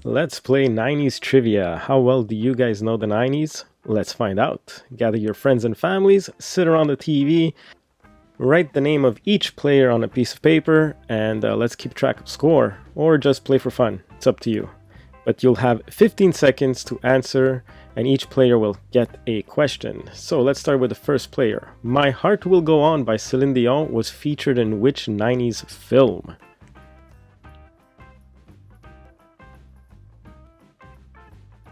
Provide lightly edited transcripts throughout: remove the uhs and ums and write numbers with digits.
Let's play 90s trivia. How well do you guys know the 90s? Let's find out. Gather your friends and families, sit around the TV, write the name of each player on a piece of paper, and let's keep track of score, or just play for fun. It's up to you. But you'll have 15 seconds to answer, and each player will get a question. So let's start with the first player. My Heart Will Go On by Celine Dion was featured in which 90s film?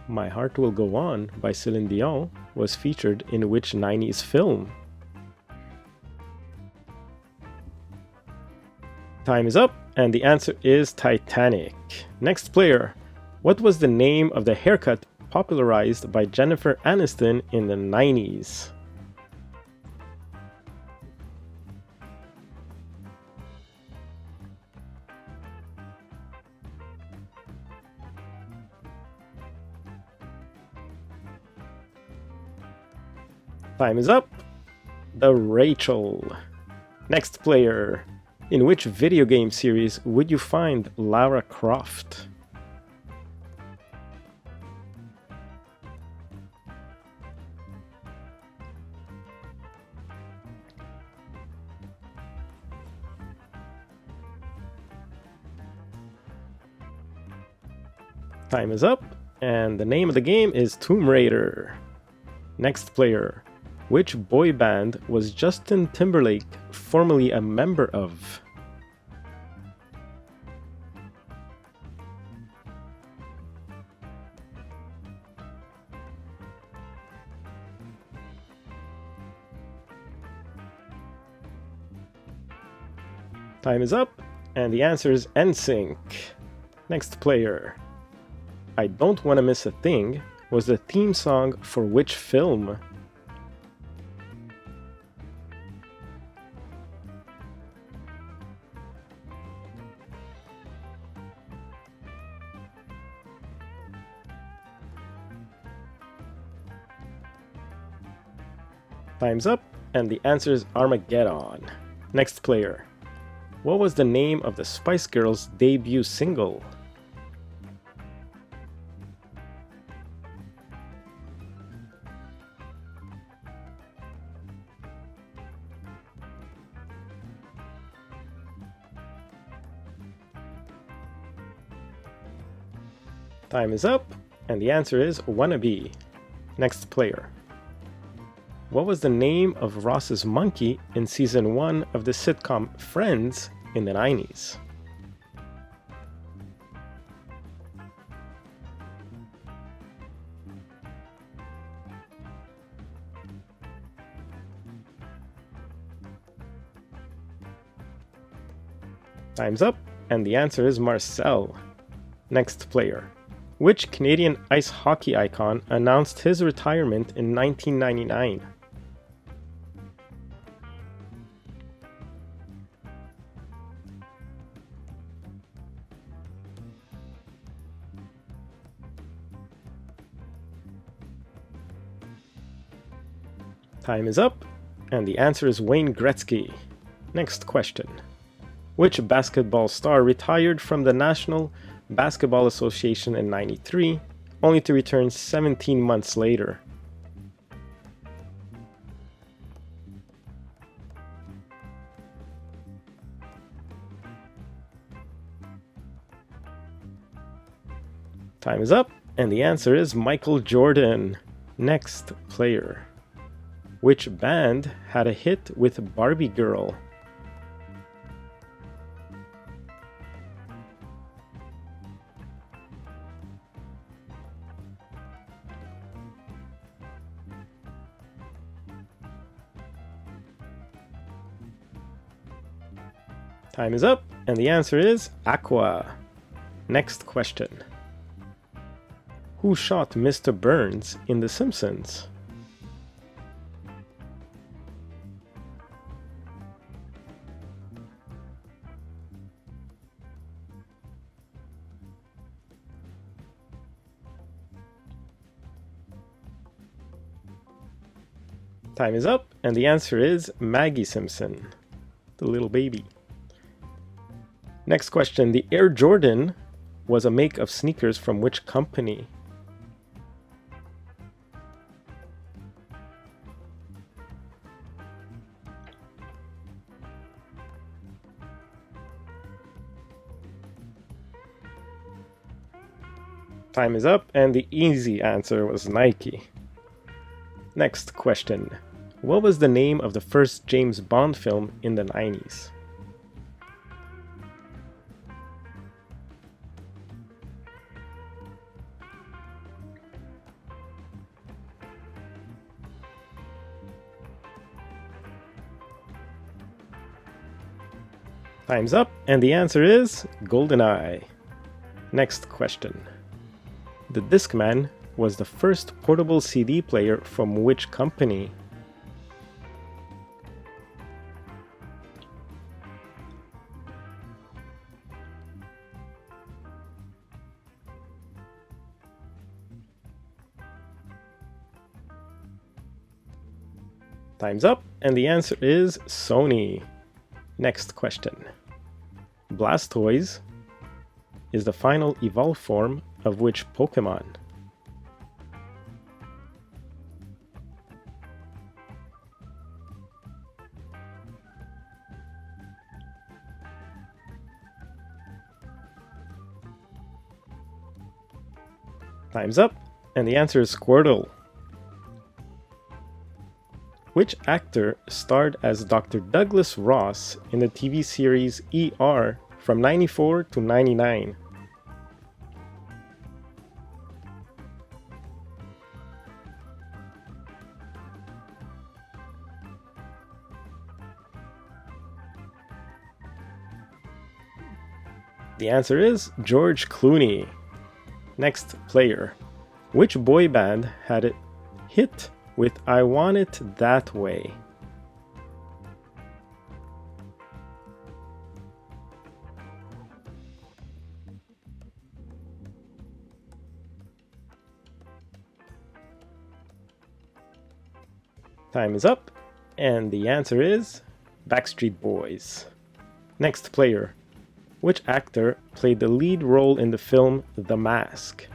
My Heart Will Go On by Celine Dion was featured in which 90s film? Time is up, and the answer is Titanic. Next player. What was the name of the haircut popularized by Jennifer Aniston in the 90s? Time is up. The Rachel. Next player. In which video game series would you find Lara Croft? Time is up, and the name of the game is Tomb Raider. Next player. Which boy band was Justin Timberlake formerly a member of? Time is up, and the answer is NSYNC. Next player. I Don't Wanna Miss a Thing was the theme song for which film? Time's up, and the answer is Armageddon. Next player. What was the name of the Spice Girls' debut single? Time is up, and the answer is Wannabe. Next player. What was the name of Ross's monkey in season 1 of the sitcom Friends in the 90s? Time's up, and the answer is Marcel. Next player. Which Canadian ice hockey icon announced his retirement in 1999? Time is up, and the answer is Wayne Gretzky. Next question. Which basketball star retired from the National Basketball Association in '93, only to return 17 months later? Time is up, and the answer is Michael Jordan. Next player. Which band had a hit with Barbie Girl? Time is up, and the answer is Aqua. Next question. Who shot Mr. Burns in The Simpsons? Time is up, and the answer is Maggie Simpson, the little baby. Next question. The Air Jordan was a make of sneakers from which company? Time is up, and the easy answer was Nike. Next question. What was the name of the first James Bond film in the 90s? Time's up, and the answer is GoldenEye. Next question. The Discman was the first portable CD player from which company? Time's up, and the answer is Sony. Next question. Blastoise is the final evolved form of which Pokemon? Time's up, and the answer is Squirtle. Which actor starred as Dr. Douglas Ross in the TV series ER from 94 to 99? The answer is George Clooney. Next player. Which boy band had a hit with I Want It That Way? Time is up, and the answer is Backstreet Boys. Next player. Which actor played the lead role in the film The Mask?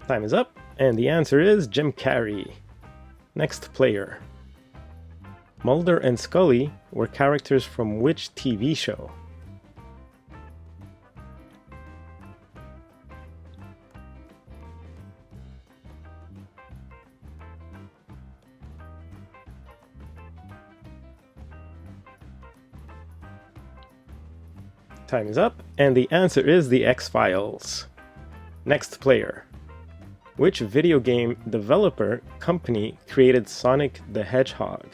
Time is up, and the answer is Jim Carrey. Next player. Mulder and Scully were characters from which TV show? Time is up, and the answer is The X-Files. Next player. Which video game developer company created Sonic the Hedgehog?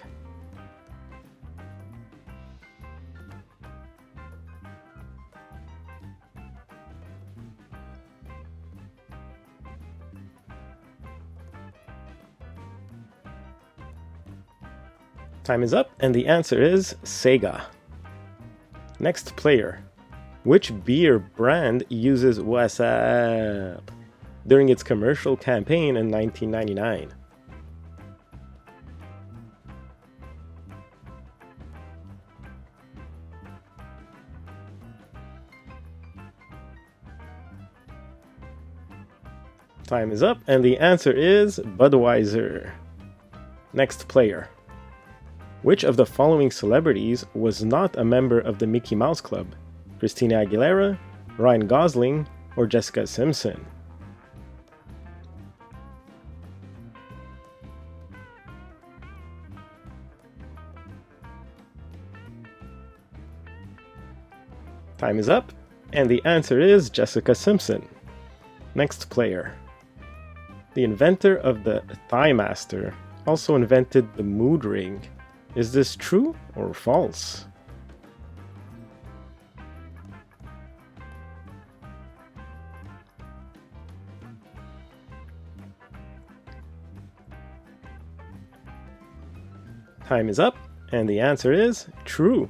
Time is up, and the answer is Sega. Next player. Which beer brand uses What's Up during its commercial campaign in 1999? Time is up, and the answer is Budweiser. Next player. Which of the following celebrities was not a member of the Mickey Mouse Club? Christina Aguilera, Ryan Gosling, or Jessica Simpson? Time is up, and the answer is Jessica Simpson. Next player. The inventor of the Thigh Master also invented the mood ring. Is this true or false? Time is up, and the answer is true.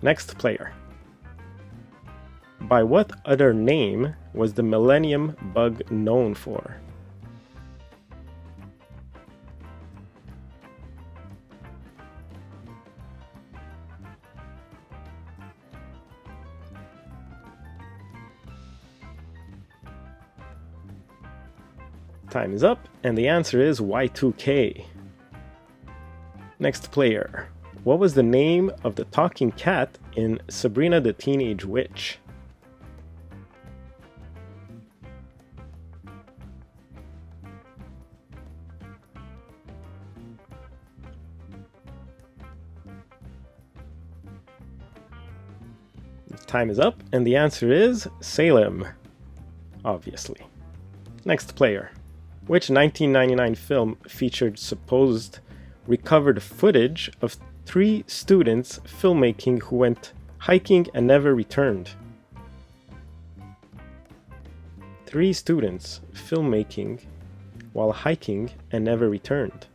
Next player. By what other name was the Millennium Bug known for? Time is up, and the answer is Y2K. Next player. What was the name of the talking cat in Sabrina the Teenage Witch? Time is up, and the answer is Salem, obviously. Next player. Which 1999 film featured supposed recovered footage of 3 students filmmaking who went hiking and never returned? 3 students filmmaking while hiking and never returned.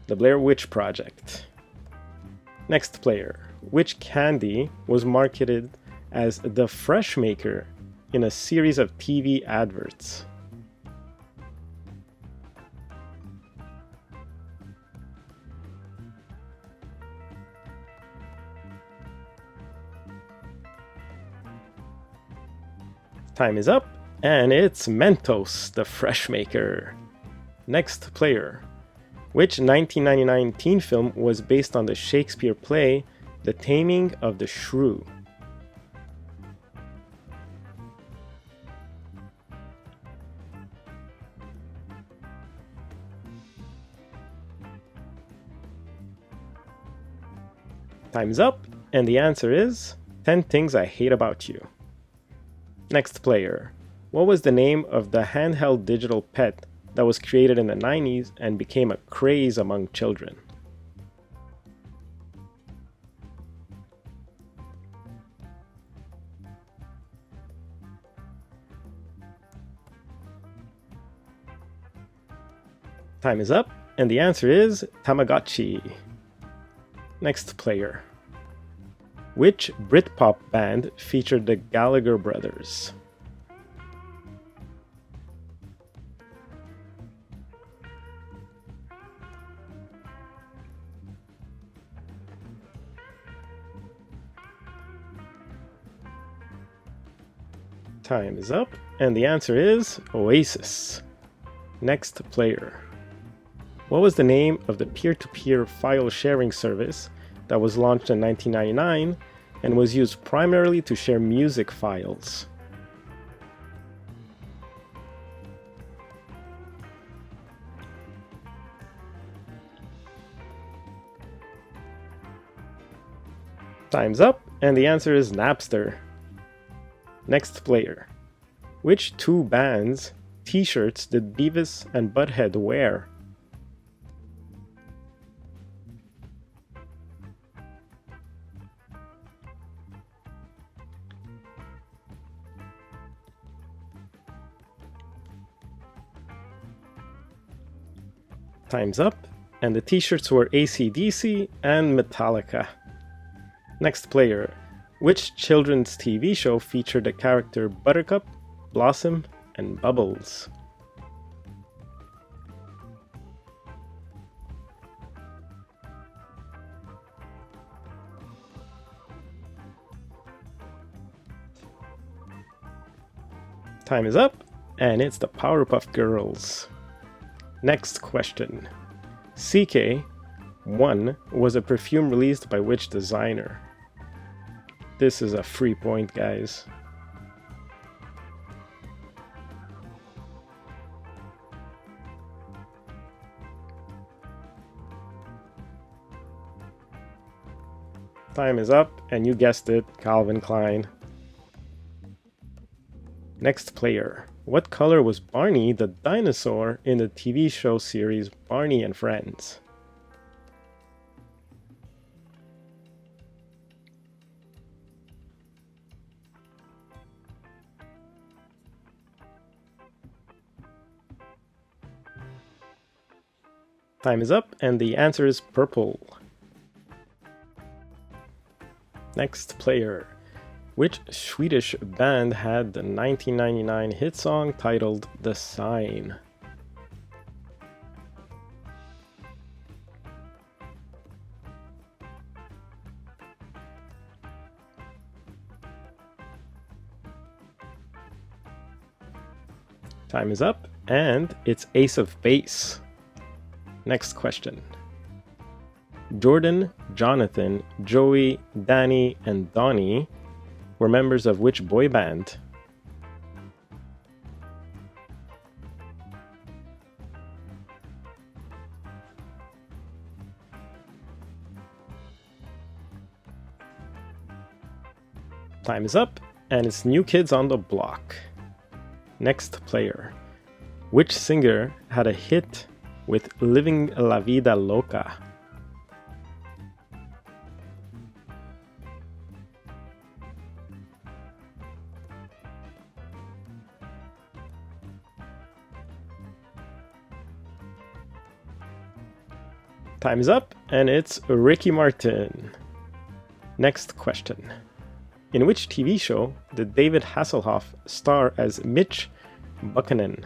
The Blair Witch Project. Next player. Which candy was marketed as the Fresh Maker in a series of TV adverts? Time is up, and it's Mentos, the Fresh Maker. Next player. Which 1999 teen film was based on the Shakespeare play The Taming of the Shrew? Time's up, and the answer is 10 Things I Hate About You. Next player. What was the name of the handheld digital pet that was created in the 90s and became a craze among children? Time is up, and the answer is Tamagotchi. Next player. Which Britpop band featured the Gallagher brothers? Time is up, and the answer is Oasis. Next player. What was the name of the peer-to-peer file sharing service that was launched in 1999 and was used primarily to share music files? Time's up, and the answer is Napster. Next player. Which 2 bands' t-shirts did Beavis and Butthead wear? Time's up, and the t-shirts were AC/DC and Metallica. Next player. Which children's TV show featured the character Buttercup, Blossom, and Bubbles? Time is up, and it's the Powerpuff Girls. Next question. CK1 was a perfume released by which designer? This is a free point, guys. Time is up, and you guessed it, Calvin Klein. Next player. What color was Barney the dinosaur in the TV show series Barney and Friends? Time is up, and the answer is purple. Next player. Which Swedish band had the 1999 hit song titled The Sign? Time is up, and it's Ace of Base. Next question. Jordan, Jonathan, Joey, Danny, and Donnie were members of which boy band? Time is up, and it's New Kids on the Block. Next player. Which singer had a hit with Living La Vida Loca? Time is up, and it's Ricky Martin. Next question. In which TV show did David Hasselhoff star as Mitch Buchanan?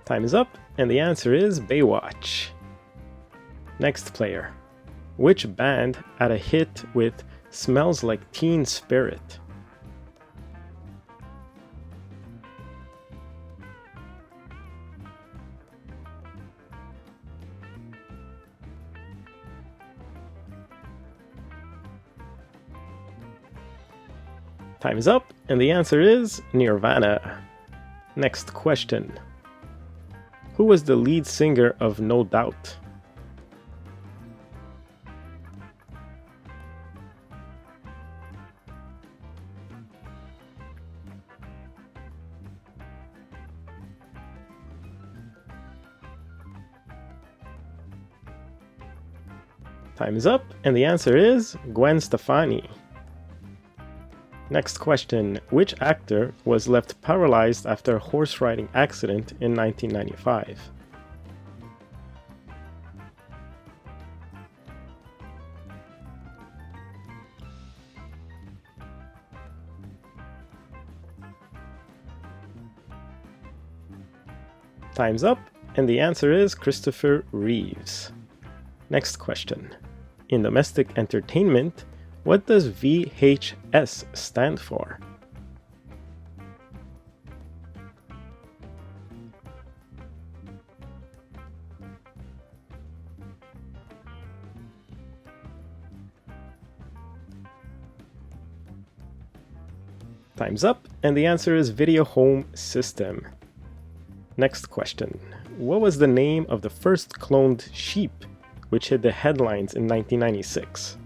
Time is up, and the answer is Baywatch. Next player. Which band had a hit with Smells Like Teen Spirit? Time is up, and the answer is Nirvana. Next question. Who was the lead singer of No Doubt? Time is up, and the answer is Gwen Stefani. Next question. Which actor was left paralyzed after a horse riding accident in 1995? Time's up, and the answer is Christopher Reeves. Next question. In domestic entertainment, what does VHS stand for? Time's up, and the answer is Video Home System. Next question. What was the name of the first cloned sheep which hit the headlines in 1996?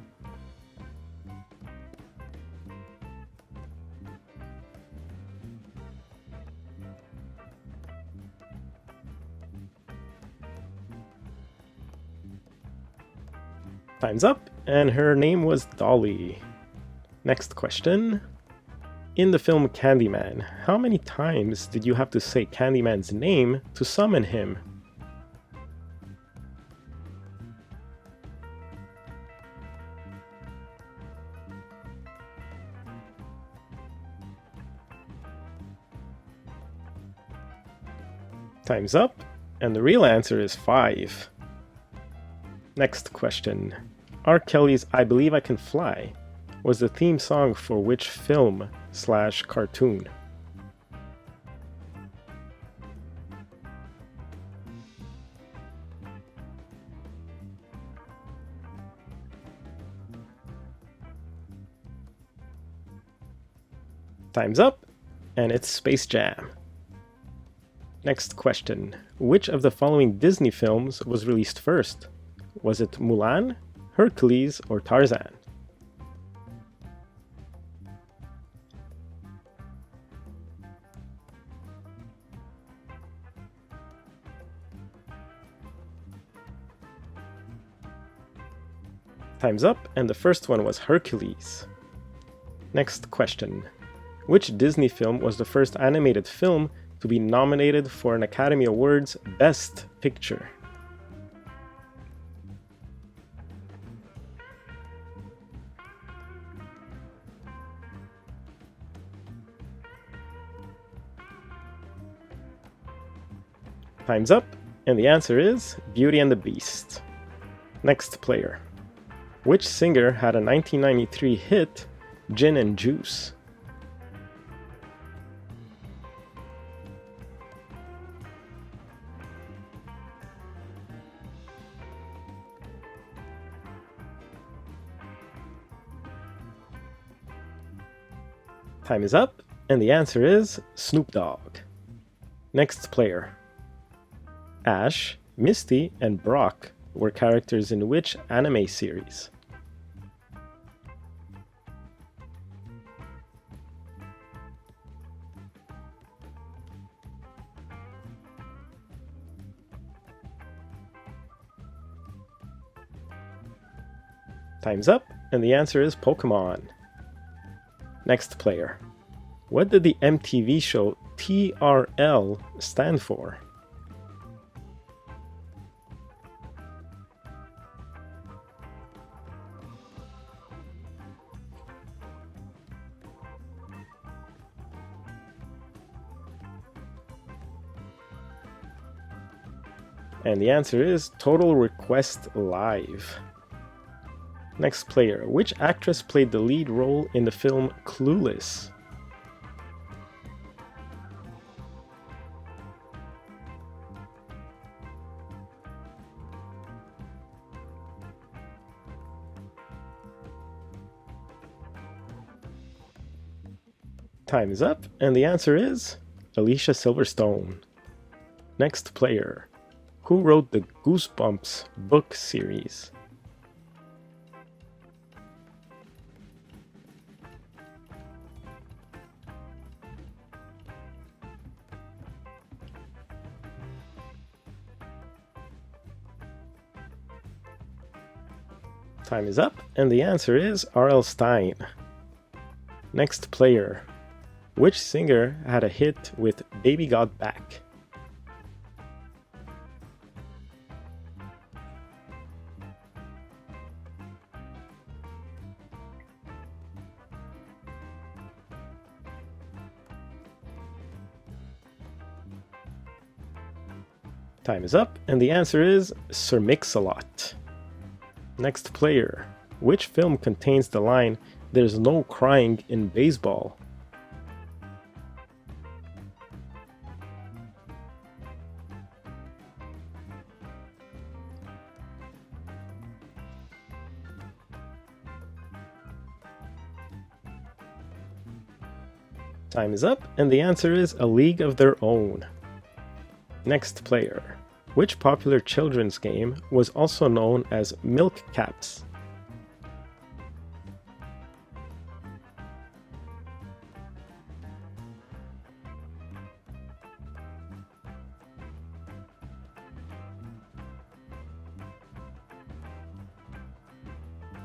Time's up, and her name was Dolly. Next question. In the film Candyman, how many times did you have to say Candyman's name to summon him? Time's up, and the real answer is 5. Next question. R. Kelly's I Believe I Can Fly was the theme song for which film/cartoon? Time's up, and it's Space Jam. Next question. Which of the following Disney films was released first? Was it Mulan, Hercules, or Tarzan? Time's up, and the first one was Hercules. Next question. Which Disney film was the first animated film to be nominated for an Academy Awards Best Picture? Time's up, and the answer is Beauty and the Beast. Next player. Which singer had a 1993 hit, Gin and Juice? Time is up, and the answer is Snoop Dogg. Next player. Ash, Misty, and Brock were characters in which anime series? Time's up, and the answer is Pokemon. Next player. What did the MTV show TRL stand for? And the answer is Total Request Live. Next player. Which actress played the lead role in the film Clueless? Time is up, and the answer is Alicia Silverstone. Next player. Who wrote the Goosebumps book series? Time is up, and the answer is R.L. Stine. Next player. Which singer had a hit with Baby Got Back? Time is up, and the answer is Sir Mix-a-Lot. Next player. Which film contains the line, "There's no crying in baseball"? Time is up, and the answer is A League of Their Own. Next player. Which popular children's game was also known as Milk Caps?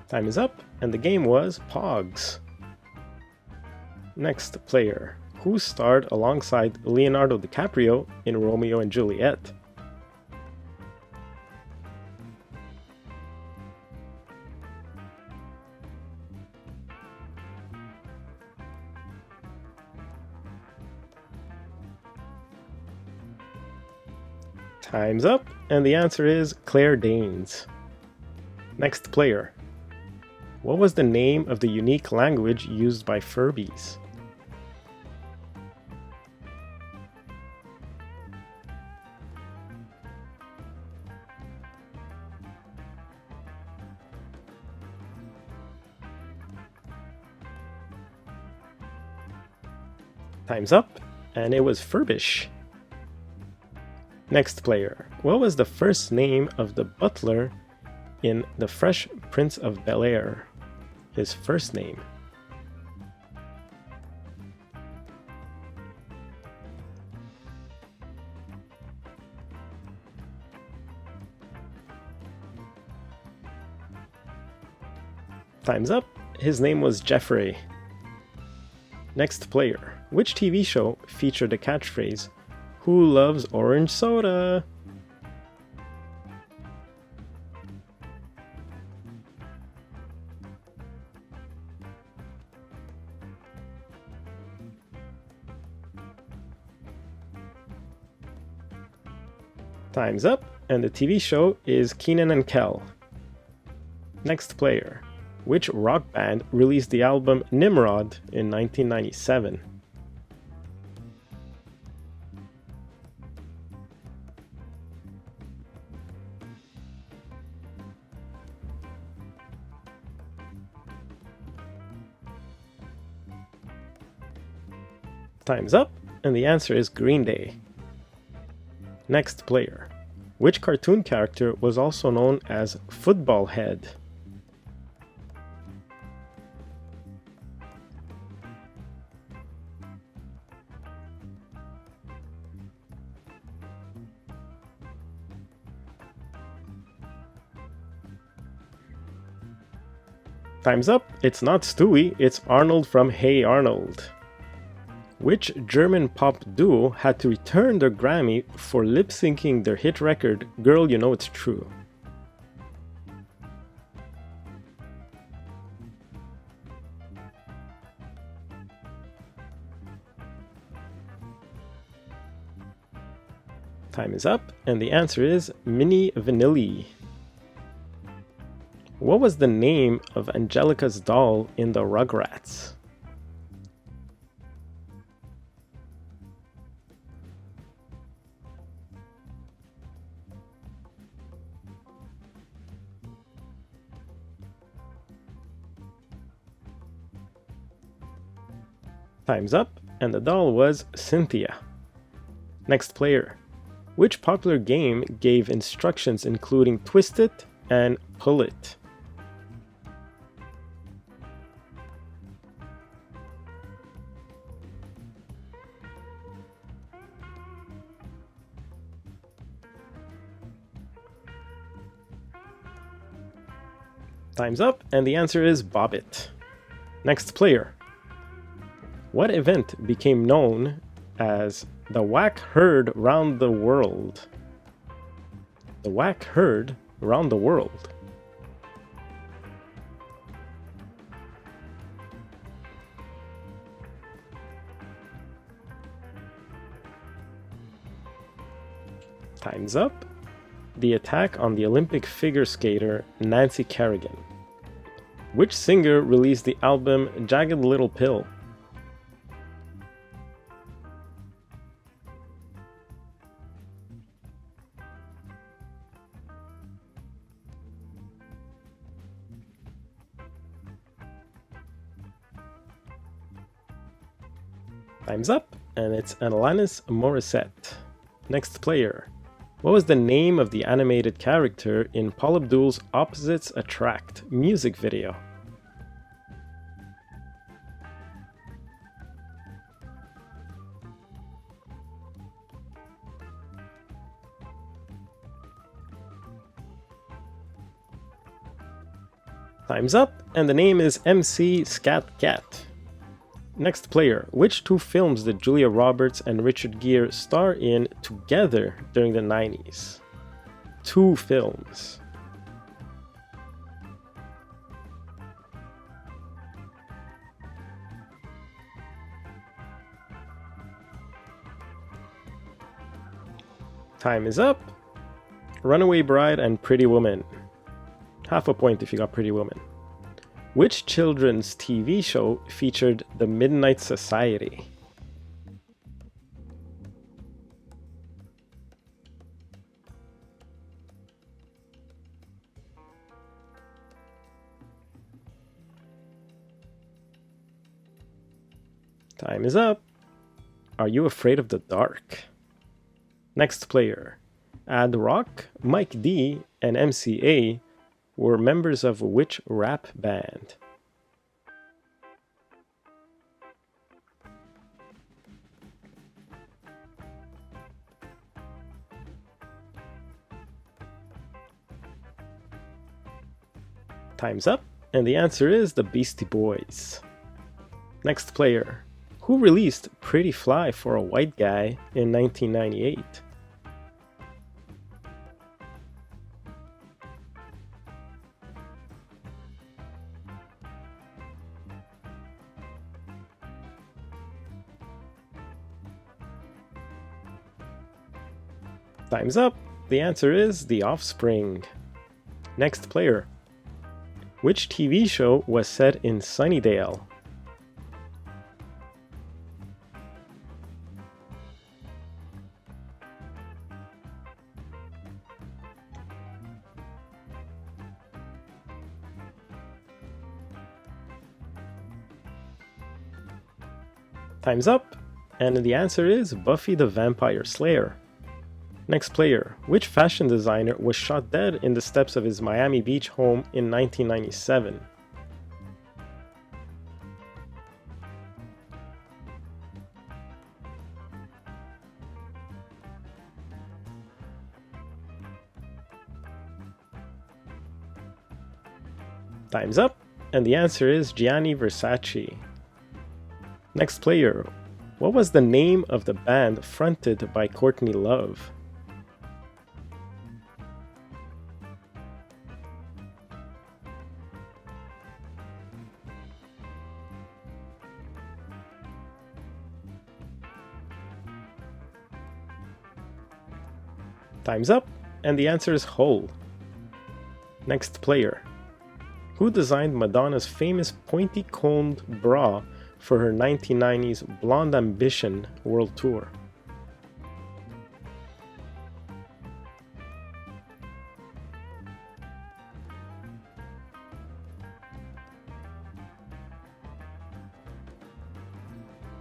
Time is up, and the game was Pogs. Next player. Who starred alongside Leonardo DiCaprio in Romeo and Juliet? Time's up, and the answer is Claire Danes. Next player. What was the name of the unique language used by Furbies? Time's up, and it was Furbish. Next player. What was the first name of the butler in The Fresh Prince of Bel-Air? His first name. Time's up. His name was Jeffrey. Next player. Which TV show featured the catchphrase, "Who loves orange soda?" Time's up, and the TV show is Kenan and Kel. Next player. Which rock band released the album Nimrod in 1997? Time's up, and the answer is Green Day. Next player. Which cartoon character was also known as Football Head? Time's up. It's not Stewie, it's Arnold from Hey Arnold. Which German pop duo had to return their Grammy for lip-syncing their hit record, Girl You Know It's True? Time is up, and the answer is Mini Vanilli. What was the name of Angelica's doll in the Rugrats? Time's up, and the doll was Cynthia. Next player. Which popular game gave instructions including twist it and pull it? Time's up, and the answer is Bob It. Next player. What event became known as the Whack Herd Round the World? The Whack Herd Round the World. Time's up. The attack on the Olympic figure skater Nancy Kerrigan. Which singer released the album Jagged Little Pill? Time's up, and it's Alanis Morissette. Next player. What was the name of the animated character in Paul Abdul's Opposites Attract music video? Time's up, and the name is MC Scat Cat. Next player. Which two films did Julia Roberts and Richard Gere star in together during the 90s? Two films. Time is up. Runaway Bride and Pretty Woman. Half a point if you got Pretty Woman. Which children's TV show featured the Midnight Society? Time is up. Are You Afraid of the Dark? Next player. Ad Rock, Mike D, and MCA were members of which rap band? Time's up, and the answer is the Beastie Boys. Next player. Who released Pretty Fly for a White Guy in 1998? Time's up! The answer is The Offspring. Next player. Which TV show was set in Sunnydale? Time's up! And the answer is Buffy the Vampire Slayer. Next player. Which fashion designer was shot dead in the steps of his Miami Beach home in 1997? Time's up, and the answer is Gianni Versace. Next player. What was the name of the band fronted by Courtney Love? Time's up, and the answer is Hole. Next player. Who designed Madonna's famous pointy-coned bra for her 1990's Blonde Ambition World Tour?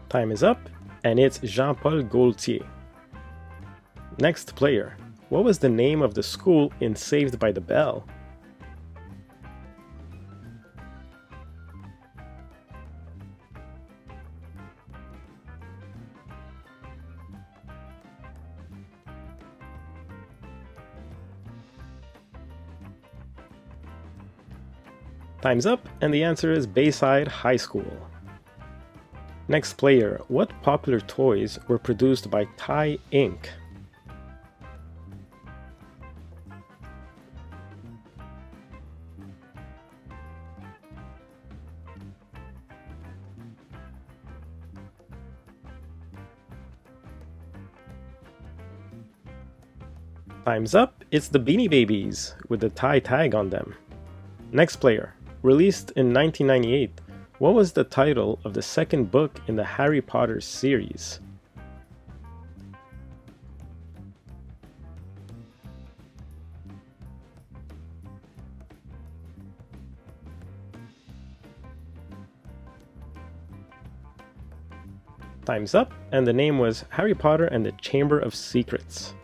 Time is up, and it's Jean-Paul Gaultier. Next player. What was the name of the school in Saved by the Bell? Time's up, and the answer is Bayside High School. Next player. What popular toys were produced by Tie Inc.? Time's up, it's the Beanie Babies, with the tie tag on them. Next player. Released in 1998, what was the title of the second book in the Harry Potter series? Time's up, and the name was Harry Potter and the Chamber of Secrets.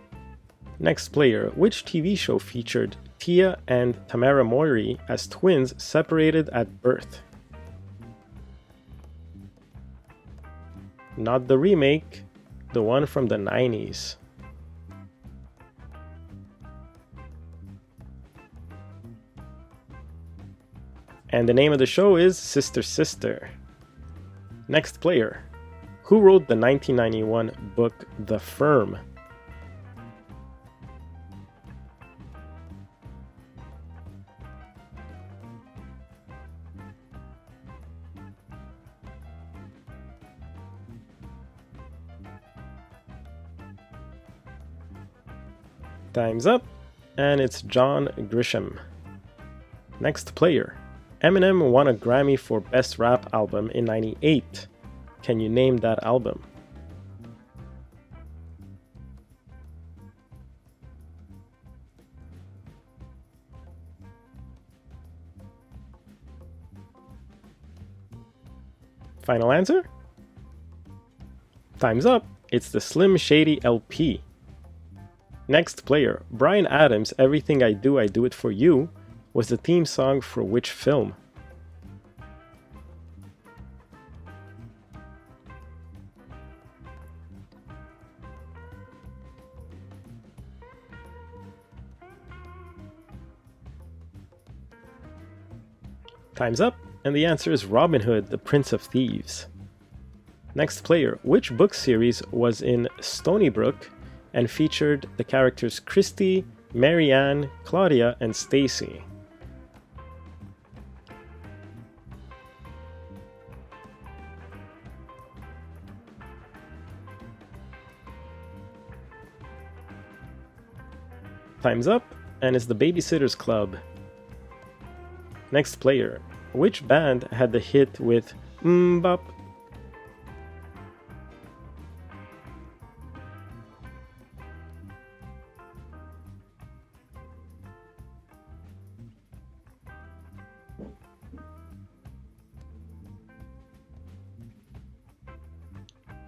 Next player. Which TV show featured Tia and Tamara Moiri as twins separated at birth? Not the remake, the one from the 90s. And the name of the show is Sister Sister. Next player. Who wrote the 1991 book The Firm? Time's up, and it's John Grisham. Next player. Eminem won a Grammy for Best Rap Album in '98. Can you name that album? Final answer? Time's up. It's the Slim Shady LP. Next player. Bryan Adams' Everything I Do It For You was the theme song for which film? Time's up, and the answer is Robin Hood, the Prince of Thieves. Next player, which book series was in Stony Brook and featured the characters Christy, Marianne, Claudia, and Stacy? Time's up, and it's the Babysitters Club. Next player, which band had the hit with Mbop?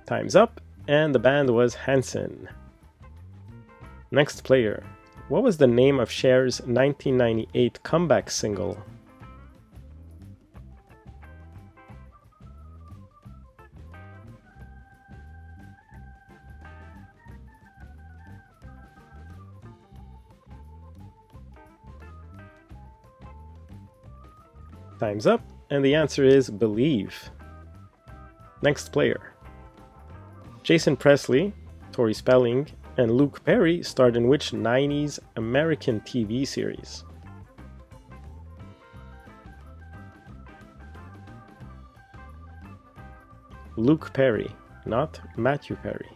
Time's up, and the band was Hanson. Next player, what was the name of Cher's 1998 comeback single? Time's up, and the answer is Believe. Next player. Jason Presley, Tori Spelling, and Luke Perry starred in which 90s American TV series? Luke Perry, not Matthew Perry.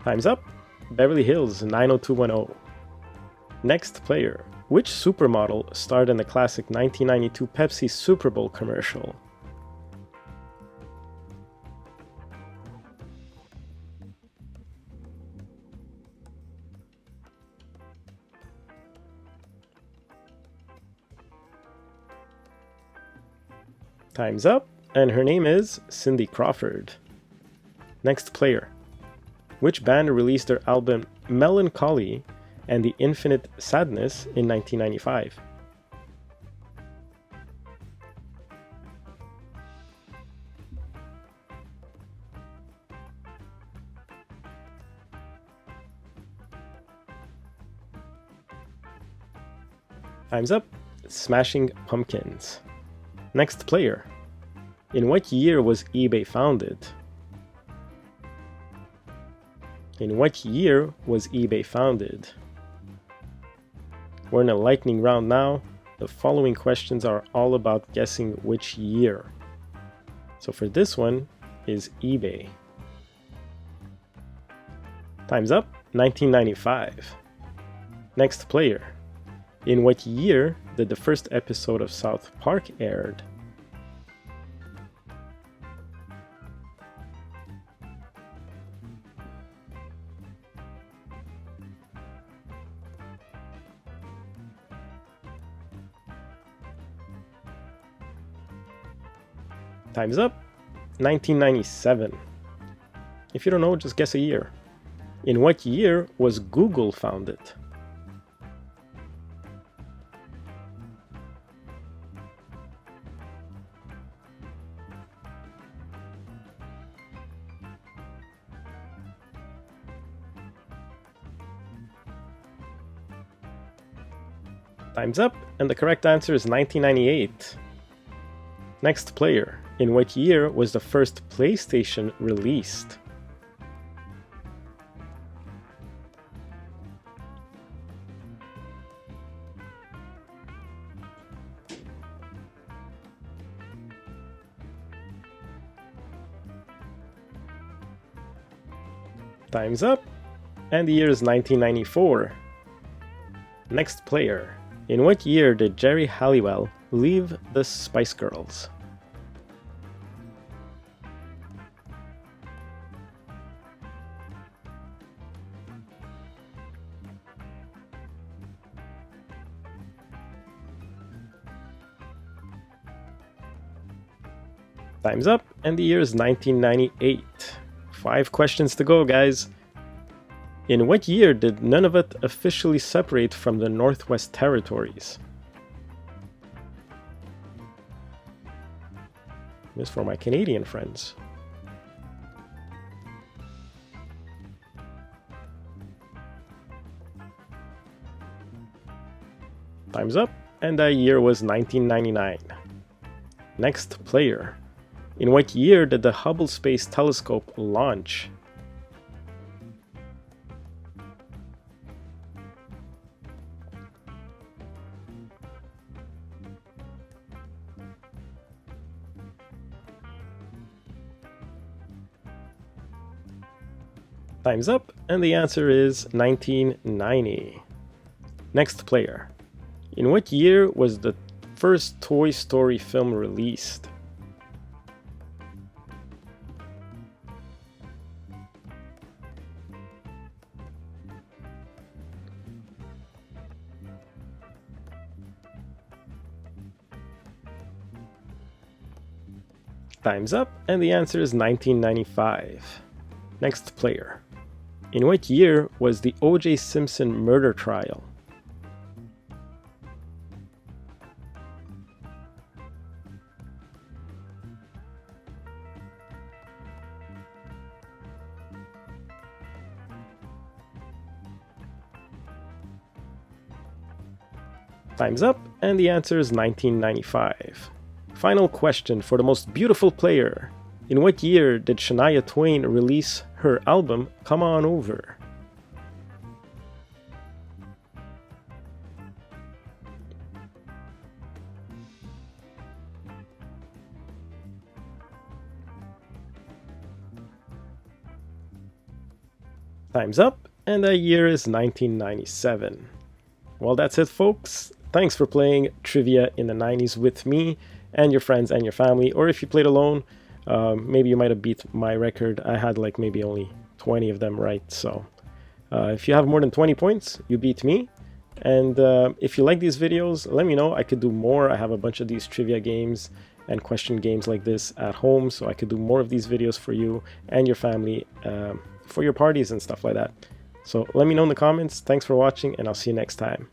Time's up. Beverly Hills 90210. Next player. Which supermodel starred in the classic 1992 Pepsi Super Bowl commercial? Time's up, and her name is Cindy Crawford. Next player. Which band released their album Melancholy and the Infinite Sadness in 1995? Time's up. Smashing Pumpkins. Next player. In what year was eBay founded? In what year was eBay founded? We're in a lightning round now. The following questions are all about guessing which year. So for this one is eBay. Time's up. 1995. Next player. In what year did the first episode of South Park aired? Time's up. 1997. If you don't know, just guess a year. In what year was Google founded? Time's up, and the correct answer is 1998. Next player. In what year was the first PlayStation released? Time's up, and the year is 1994. Next player. In what year did Jerry Halliwell leave the Spice Girls? Time's up, and the year is 1998. 5 questions to go, guys. In what year did Nunavut officially separate from the Northwest Territories? This is for my Canadian friends. Time's up, and that year was 1999. Next player. In what year did the Hubble Space Telescope launch? Time's up, and the answer is 1990. Next player. In what year was the first Toy Story film released? Time's up, and the answer is 1995. Next player. In what year was the O.J. Simpson murder trial? Time's up, and the answer is 1995. Final question for the most beautiful player. In what year did Shania Twain release her album Come On Over? Time's up, and that year is 1997. Well, that's it, folks. Thanks for playing Trivia in the 90s with me and your friends and your family, or if you played alone, maybe you might have beat my record. I had like maybe only 20 of them right, so if you have more than 20 points, you beat me. And if you like these videos, let me know. I could do more. I have a bunch of these trivia games and question games like this at home, so I could do more of these videos for you and your family for your parties and stuff like that. So let me know in the comments. Thanks for watching, and I'll see you next time.